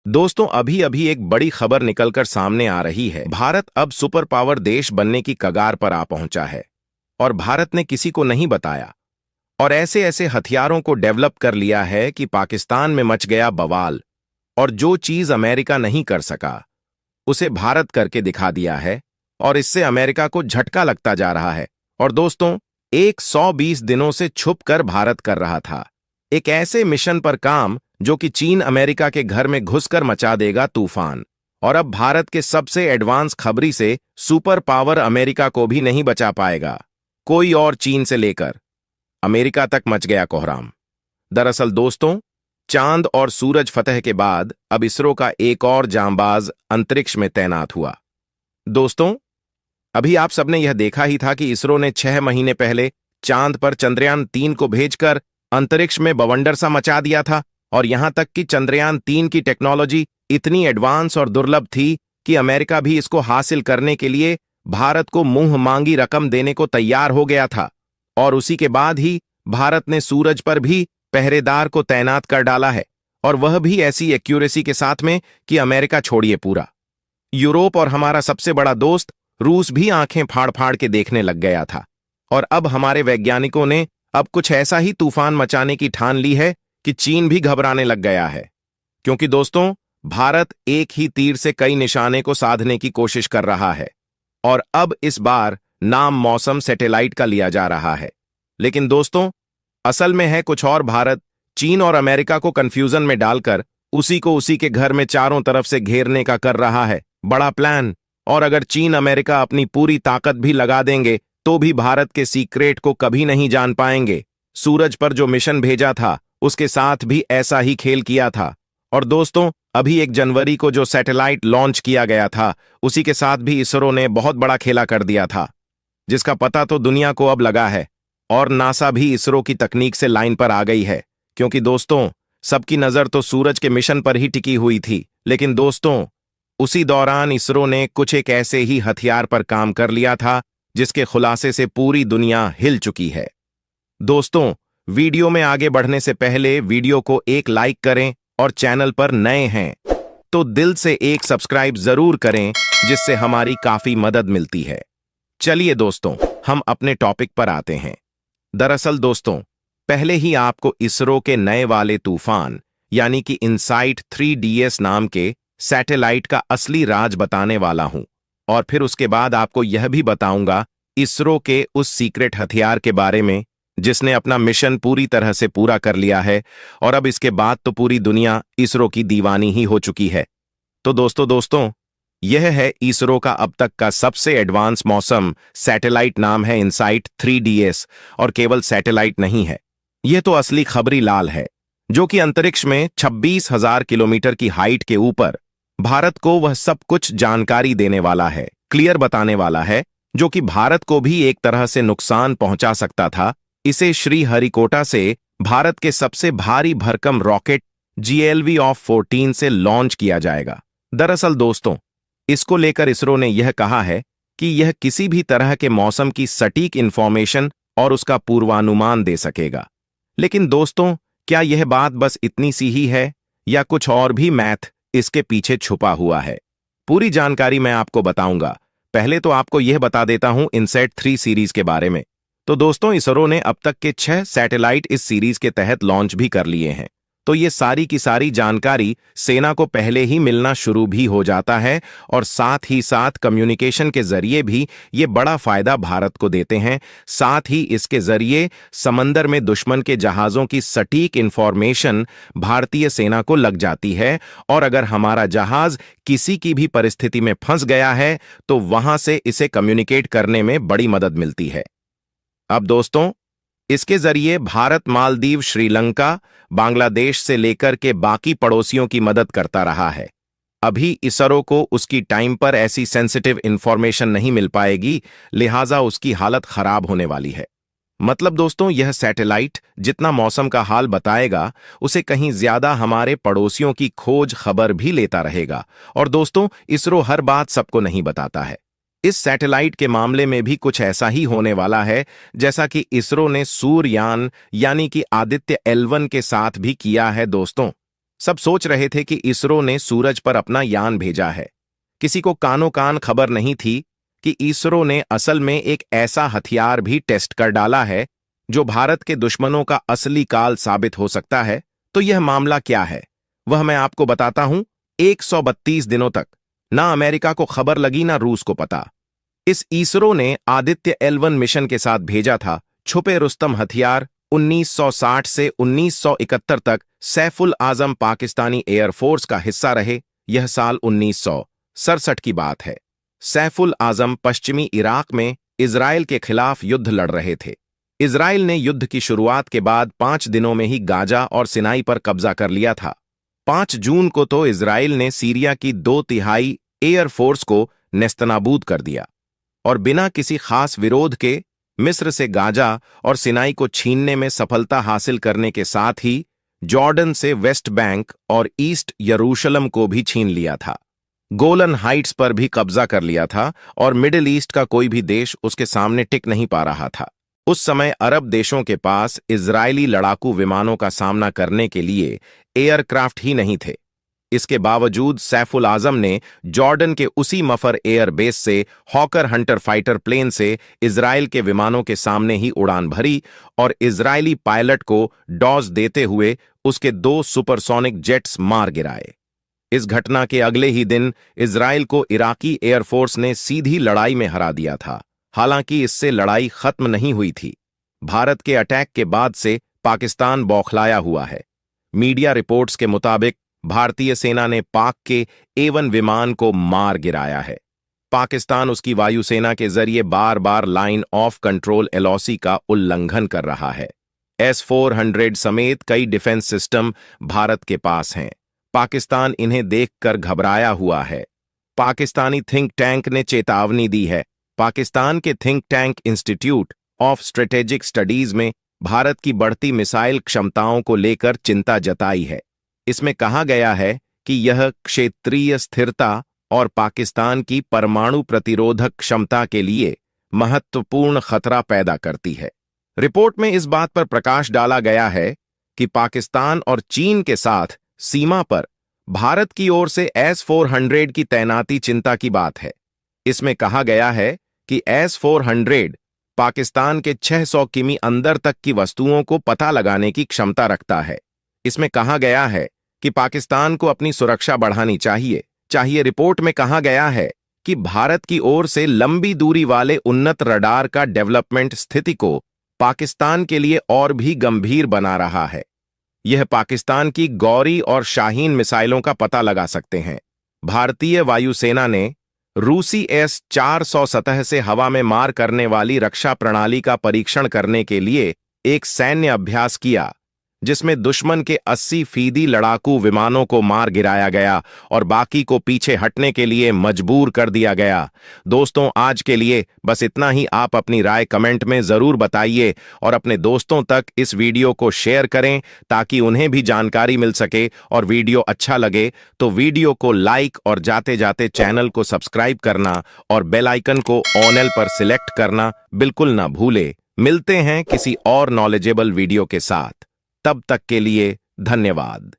दोस्तों, अभी अभी एक बड़ी खबर निकलकर सामने आ रही है। भारत अब सुपर पावर देश बनने की कगार पर आ पहुंचा है और भारत ने किसी को नहीं बताया और ऐसे ऐसे हथियारों को डेवलप कर लिया है कि पाकिस्तान में मच गया बवाल। और जो चीज अमेरिका नहीं कर सका उसे भारत करके दिखा दिया है और इससे अमेरिका को झटका लगता जा रहा है। और दोस्तों, 120 दिनों से छुप कर भारत कर रहा था एक ऐसे मिशन पर काम जो कि चीन अमेरिका के घर में घुसकर मचा देगा तूफान। और अब भारत के सबसे एडवांस खबरी से सुपर पावर अमेरिका को भी नहीं बचा पाएगा। कोई और चीन से लेकर अमेरिका तक मच गया कोहराम। दरअसल दोस्तों, चांद और सूरज फतह के बाद अब इसरो का एक और जांबाज अंतरिक्ष में तैनात हुआ। दोस्तों, अभी आप सबने यह देखा ही था कि इसरो ने 6 महीने पहले चांद पर चंद्रयान-3 को भेजकर अंतरिक्ष में बवंडर सा मचा दिया था। और यहां तक कि चंद्रयान-3 की टेक्नोलॉजी इतनी एडवांस और दुर्लभ थी कि अमेरिका भी इसको हासिल करने के लिए भारत को मुंह मांगी रकम देने को तैयार हो गया था। और उसी के बाद ही भारत ने सूरज पर भी पहरेदार को तैनात कर डाला है, और वह भी ऐसी एक्यूरेसी के साथ में कि अमेरिका छोड़िए, पूरा यूरोप और हमारा सबसे बड़ा दोस्त रूस भी आंखें फाड़ फाड़ के देखने लग गया था। और अब हमारे वैज्ञानिकों ने अब कुछ ऐसा ही तूफान मचाने की ठान ली है कि चीन भी घबराने लग गया है। क्योंकि दोस्तों, भारत एक ही तीर से कई निशाने को साधने की कोशिश कर रहा है और अब इस बार नाम मौसम सैटेलाइट का लिया जा रहा है। लेकिन दोस्तों, असल में है कुछ और। भारत चीन और अमेरिका को कंफ्यूजन में डालकर उसी को उसी के घर में चारों तरफ से घेरने का कर रहा है बड़ा प्लान। और अगर चीन अमेरिका अपनी पूरी ताकत भी लगा देंगे तो भी भारत के सीक्रेट को कभी नहीं जान पाएंगे। सूरज पर जो मिशन भेजा था उसके साथ भी ऐसा ही खेल किया था। और दोस्तों, अभी 1 जनवरी को जो सैटेलाइट लॉन्च किया गया था उसी के साथ भी इसरो ने बहुत बड़ा खेला कर दिया था, जिसका पता तो दुनिया को अब लगा है। और नासा भी इसरो की तकनीक से लाइन पर आ गई है। क्योंकि दोस्तों, सबकी नजर तो सूरज के मिशन पर ही टिकी हुई थी। लेकिन दोस्तों, उसी दौरान इसरो ने कुछ एक ऐसे ही हथियार पर काम कर लिया था जिसके खुलासे से पूरी दुनिया हिल चुकी है। दोस्तों, वीडियो में आगे बढ़ने से पहले वीडियो को एक लाइक करें और चैनल पर नए हैं तो दिल से एक सब्सक्राइब जरूर करें, जिससे हमारी काफी मदद मिलती है। चलिए दोस्तों, हम अपने टॉपिक पर आते हैं। दरअसल दोस्तों, पहले ही आपको इसरो के नए वाले तूफान यानी कि इनसाइट 3DS नाम के सैटेलाइट का असली राज बताने वाला हूं। और फिर उसके बाद आपको यह भी बताऊंगा इसरो के उस सीक्रेट हथियार के बारे में जिसने अपना मिशन पूरी तरह से पूरा कर लिया है। और अब इसके बाद तो पूरी दुनिया इसरो की दीवानी ही हो चुकी है। तो दोस्तों, यह है इसरो का अब तक का सबसे एडवांस मौसम सैटेलाइट। नाम है इनसाइट 3DS। और केवल सैटेलाइट नहीं है, यह तो असली खबरी लाल है जो कि अंतरिक्ष में 26,000 किलोमीटर की हाइट के ऊपर भारत को वह सब कुछ जानकारी देने वाला है, क्लियर बताने वाला है, जो कि भारत को भी एक तरह से नुकसान पहुंचा सकता था। इसे श्रीहरिकोटा से भारत के सबसे भारी भरकम रॉकेट GLV-14 से लॉन्च किया जाएगा। दरअसल दोस्तों, इसको लेकर इसरो ने यह कहा है कि यह किसी भी तरह के मौसम की सटीक इंफॉर्मेशन और उसका पूर्वानुमान दे सकेगा। लेकिन दोस्तों, क्या यह बात बस इतनी सी ही है या कुछ और भी मैथ इसके पीछे छुपा हुआ है? पूरी जानकारी मैं आपको बताऊंगा। पहले तो आपको यह बता देता हूं इनसैट 3 सीरीज के बारे में। तो दोस्तों, इसरो ने अब तक के 6 सैटेलाइट इस सीरीज के तहत लॉन्च भी कर लिए हैं। तो ये सारी की सारी जानकारी सेना को पहले ही मिलना शुरू भी हो जाता है और साथ ही साथ कम्युनिकेशन के जरिए भी ये बड़ा फायदा भारत को देते हैं। साथ ही इसके जरिए समंदर में दुश्मन के जहाजों की सटीक इंफॉर्मेशन भारतीय सेना को लग जाती है। और अगर हमारा जहाज किसी की भी परिस्थिति में फंस गया है तो वहां से इसे कम्युनिकेट करने में बड़ी मदद मिलती है। अब दोस्तों, इसके जरिए भारत मालदीव, श्रीलंका, बांग्लादेश से लेकर के बाकी पड़ोसियों की मदद करता रहा है। अभी इसरो को उसकी टाइम पर ऐसी सेंसिटिव इंफॉर्मेशन नहीं मिल पाएगी, लिहाजा उसकी हालत खराब होने वाली है। मतलब दोस्तों, यह सैटेलाइट जितना मौसम का हाल बताएगा उसे कहीं ज्यादा हमारे पड़ोसियों की खोज खबर भी लेता रहेगा। और दोस्तों, इसरो हर बात सबको नहीं बताता है। इस सैटेलाइट के मामले में भी कुछ ऐसा ही होने वाला है जैसा कि इसरो ने सूर्ययान यानी कि आदित्य L1 के साथ भी किया है दोस्तों। सब सोच रहे थे कि इसरो ने सूरज पर अपना यान भेजा है। किसी को कानो कान खबर नहीं थी कि इसरो ने असल में एक ऐसा हथियार भी टेस्ट कर डाला है जो भारत के दुश्मनों का असली काल साबित हो सकता है। तो यह मामला क्या है, वह मैं आपको बताता हूं। 132 दिनों तक ना अमेरिका को खबर लगी ना रूस को पता। इस इसरो ने आदित्य L1 मिशन के साथ भेजा था छुपे रुस्तम हथियार। 1960 से 1971 तक सैफुल आजम पाकिस्तानी एयरफोर्स का हिस्सा रहे। यह साल 1967 की बात है। सैफुल आजम पश्चिमी इराक में इजराइल के खिलाफ युद्ध लड़ रहे थे। इजराइल ने युद्ध की शुरुआत के बाद 5 दिनों में ही गाजा और सिनाई पर कब्जा कर लिया था। 5 जून को तो इजराइल ने सीरिया की 2/3 एयरफोर्स को नेस्तनाबूद कर दिया और बिना किसी खास विरोध के मिस्र से गाजा और सिनाई को छीनने में सफलता हासिल करने के साथ ही जॉर्डन से वेस्ट बैंक और ईस्ट यरूशलम को भी छीन लिया था। गोलन हाइट्स पर भी कब्जा कर लिया था और मिडिल ईस्ट का कोई भी देश उसके सामने टिक नहीं पा रहा था। उस समय अरब देशों के पास इजरायली लड़ाकू विमानों का सामना करने के लिए एयरक्राफ्ट ही नहीं थे। इसके बावजूद सैफुल आजम ने जॉर्डन के उसी मफर एयर बेस से हॉकर हंटर फाइटर प्लेन से इजराइल के विमानों के सामने ही उड़ान भरी और इजरायली पायलट को डॉज देते हुए उसके 2 सुपरसोनिक जेट्स मार गिराए। इस घटना के अगले ही दिन इजराइल को इराकी एयरफोर्स ने सीधी लड़ाई में हरा दिया था। हालांकि इससे लड़ाई खत्म नहीं हुई थी। भारत के अटैक के बाद से पाकिस्तान बौखलाया हुआ है। मीडिया रिपोर्ट्स के मुताबिक भारतीय सेना ने पाक के A1 विमान को मार गिराया है। पाकिस्तान उसकी वायुसेना के जरिए बार बार लाइन ऑफ कंट्रोल LOC का उल्लंघन कर रहा है। S-400 समेत कई डिफेंस सिस्टम भारत के पास हैं। पाकिस्तान इन्हें देखकर घबराया हुआ है। पाकिस्तानी थिंक टैंक ने चेतावनी दी है। पाकिस्तान के think tank institute of strategic studies में भारत की बढ़ती मिसाइल क्षमताओं को लेकर चिंता जताई है। इसमें कहा गया है कि यह क्षेत्रीय स्थिरता और पाकिस्तान की परमाणु प्रतिरोधक क्षमता के लिए महत्वपूर्ण खतरा पैदा करती है। रिपोर्ट में इस बात पर प्रकाश डाला गया है कि पाकिस्तान और चीन के साथ सीमा पर भारत की ओर से S-400 की तैनाती चिंता की बात है। इसमें कहा गया है कि S-400 पाकिस्तान के 600 किमी अंदर तक की वस्तुओं को पता लगाने की क्षमता रखता है। इसमें कहा गया है कि पाकिस्तान को अपनी सुरक्षा बढ़ानी चाहिए। रिपोर्ट में कहा गया है कि भारत की ओर से लंबी दूरी वाले उन्नत रडार का डेवलपमेंट स्थिति को पाकिस्तान के लिए और भी गंभीर बना रहा है। यह पाकिस्तान की गौरी और शाहीन मिसाइलों का पता लगा सकते हैं। भारतीय वायुसेना ने रूसी S-400 सतह से हवा में मार करने वाली रक्षा प्रणाली का परीक्षण करने के लिए एक सैन्य अभ्यास किया, जिसमें दुश्मन के 80% लड़ाकू विमानों को मार गिराया गया और बाकी को पीछे हटने के लिए मजबूर कर दिया गया। दोस्तों, आज के लिए बस इतना ही। आप अपनी राय कमेंट में जरूर बताइए और अपने दोस्तों तक इस वीडियो को शेयर करें ताकि उन्हें भी जानकारी मिल सके। और वीडियो अच्छा लगे तो वीडियो को लाइक और जाते जाते चैनल को सब्सक्राइब करना और बेल आइकन को ऑल पर सिलेक्ट करना बिल्कुल ना भूले। मिलते हैं किसी और नॉलेजेबल वीडियो के साथ। तब तक के लिए धन्यवाद।